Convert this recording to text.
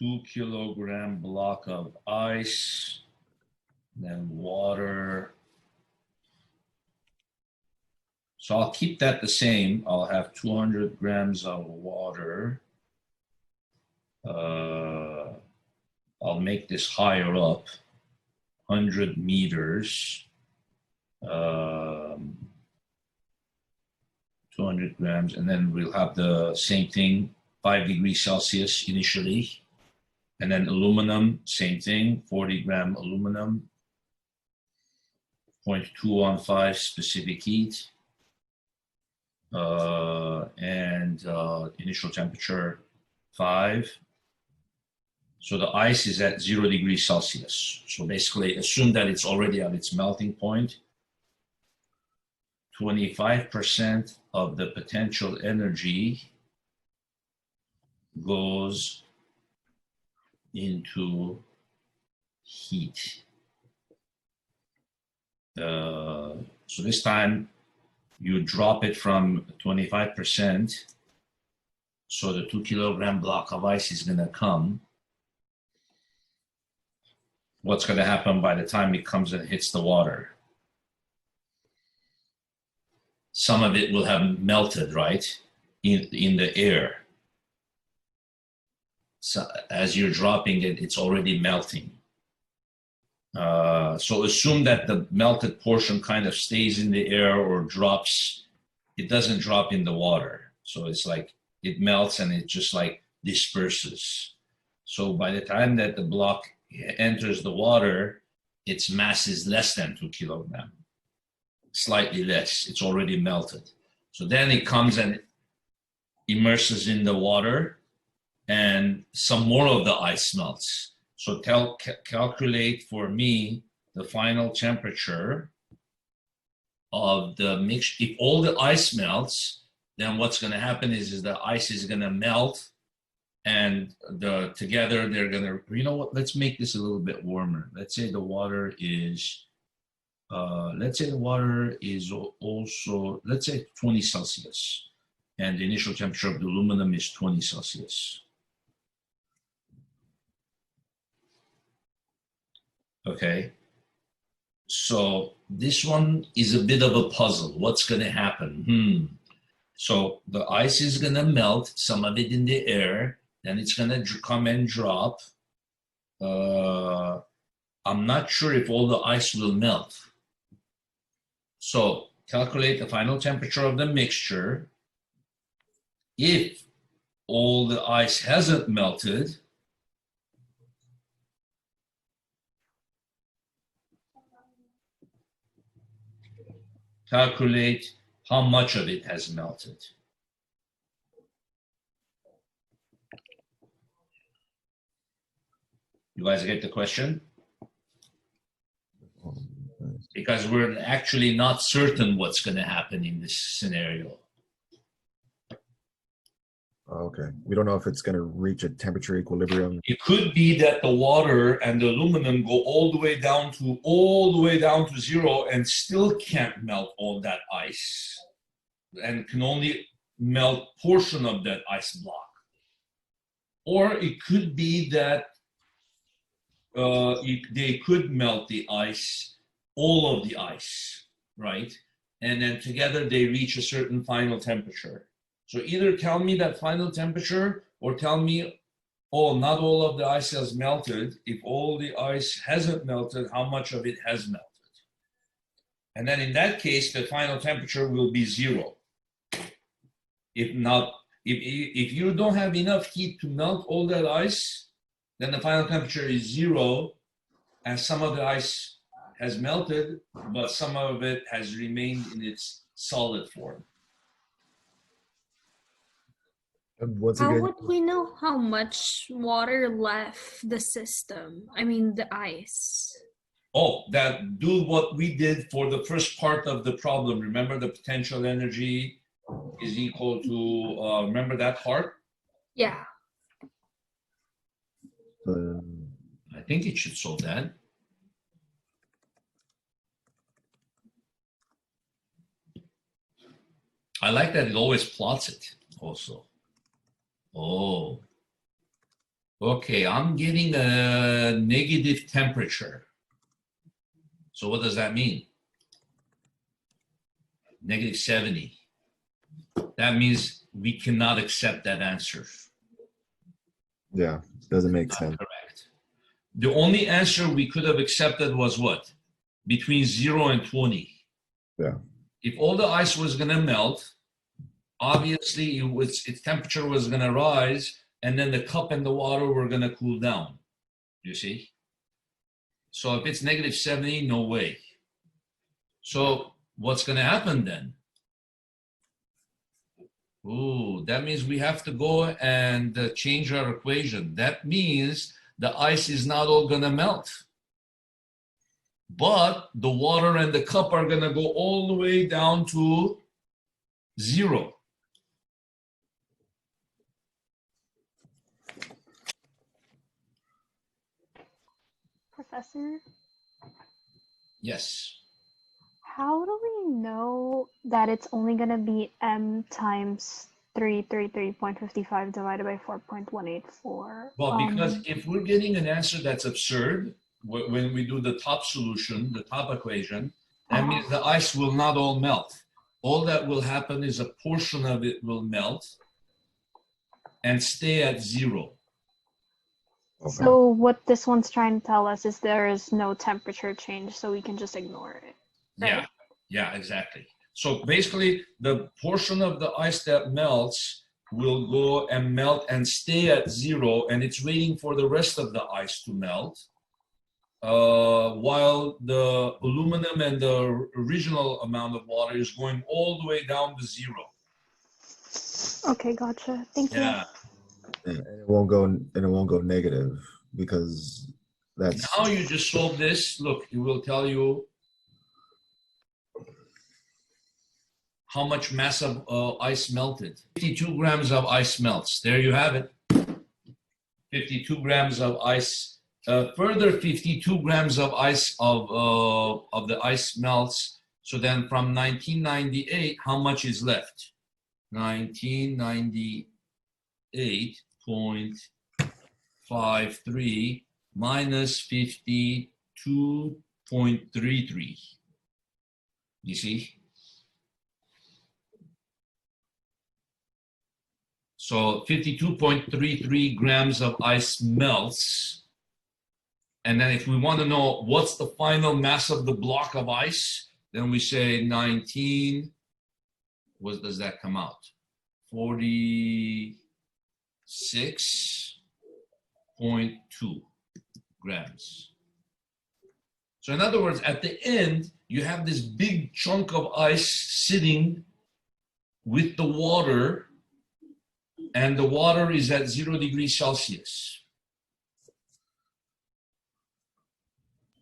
2-kilogram block of ice, then water. So I'll keep that the same. I'll have 200 grams of water. I'll make this higher up, 100 meters. 200 grams, and then we'll have the same thing, 5 degrees Celsius initially. And then aluminum, same thing, 40-gram aluminum, 0.215 specific heat. And initial temperature 5. So the ice is at 0 degrees Celsius. So basically assume that it's already at its melting point. 25% of the potential energy goes into heat. So this time you drop it from 25%. So the 2-kilogram block of ice is going to come. What's going to happen by the time it comes and hits the water? Some of it will have melted, right, in the air. So as you're dropping it, it's already melting. So assume that the melted portion kind of stays in the air or drops. It doesn't drop in the water. So it's like it melts and it just like disperses. So by the time that the block enters the water, its mass is less than 2 kilograms. Slightly less, it's already melted. So then it comes and immerses in the water and some more of the ice melts. So calculate for me the final temperature of the mixture. If all the ice melts, then what's going to happen is the ice is going to melt and together they're going to, you know what, let's make this a little bit warmer. Let's say the water is also, let's say 20 Celsius, and the initial temperature of the aluminum is 20 Celsius. Okay, so this one is a bit of a puzzle. What's going to happen? So the ice is going to melt, some of it in the air, then it's going to come and drop. I'm not sure if all the ice will melt. So calculate the final temperature of the mixture. If all the ice hasn't melted, calculate how much of it has melted. You guys get the question? Because we're actually not certain what's going to happen in this scenario. Okay. We don't know if it's going to reach a temperature equilibrium. It could be that the water and the aluminum go all the way down to 0 and still can't melt all that ice and can only melt portion of that ice block. Or it could be that they could melt the ice, all of the ice, right? And then together they reach a certain final temperature. So either tell me that final temperature or tell me, oh, not all of the ice has melted. If all the ice hasn't melted, how much of it has melted? And then in that case, the final temperature will be 0. If not, if you don't have enough heat to melt all that ice, then the final temperature is 0, and some of the ice has melted, but some of it has remained in its solid form. How would we know how much water left the system? I mean, the ice. Oh, do what we did for the first part of the problem. Remember, the potential energy is equal to, remember that part? Yeah. I think it should solve that. I like that it always plots it also. Oh. Okay, I'm getting a negative temperature. So what does that mean? Negative 70. That means we cannot accept that answer. Yeah, doesn't make Not sense. correct. The only answer we could have accepted was what? Between 0 and 20. Yeah. If all the ice was going to melt, obviously its temperature was going to rise, and then the cup and the water were going to cool down. You see? So if it's negative 70, no way. So what's going to happen then? Ooh, that means we have to go and change our equation. That means the ice is not all going to melt. But the water and the cup are going to go all the way down to 0. Professor? Yes. How do we know that it's only going to be m times 333.55 divided by 4.184? Well, because if we're getting an answer that's absurd, when we do the top solution, the top equation, that means the ice will not all melt. All that will happen is a portion of it will melt and stay at 0. Okay. So what this one's trying to tell us is there is no temperature change, so we can just ignore it. Right? Yeah, exactly. So basically, the portion of the ice that melts will go and melt and stay at 0, and it's waiting for the rest of the ice to melt, while the aluminum and the original amount of water is going all the way down to 0. Okay, gotcha. Thank you. And it won't go negative because that's Now you just solve this. Look, it will tell you how much mass of ice melted. 52 grams of ice melts. There you have it. 52 grams of ice. Further 52 grams of ice of the ice melts. So then from 1998, how much is left? 1998.53 minus 52.33. You see? So 52.33 grams of ice melts. And then if we want to know what's the final mass of the block of ice, then we say 19, what does that come out? 46.2 grams. So in other words, at the end, you have this big chunk of ice sitting with the water, and the water is at 0 degrees Celsius.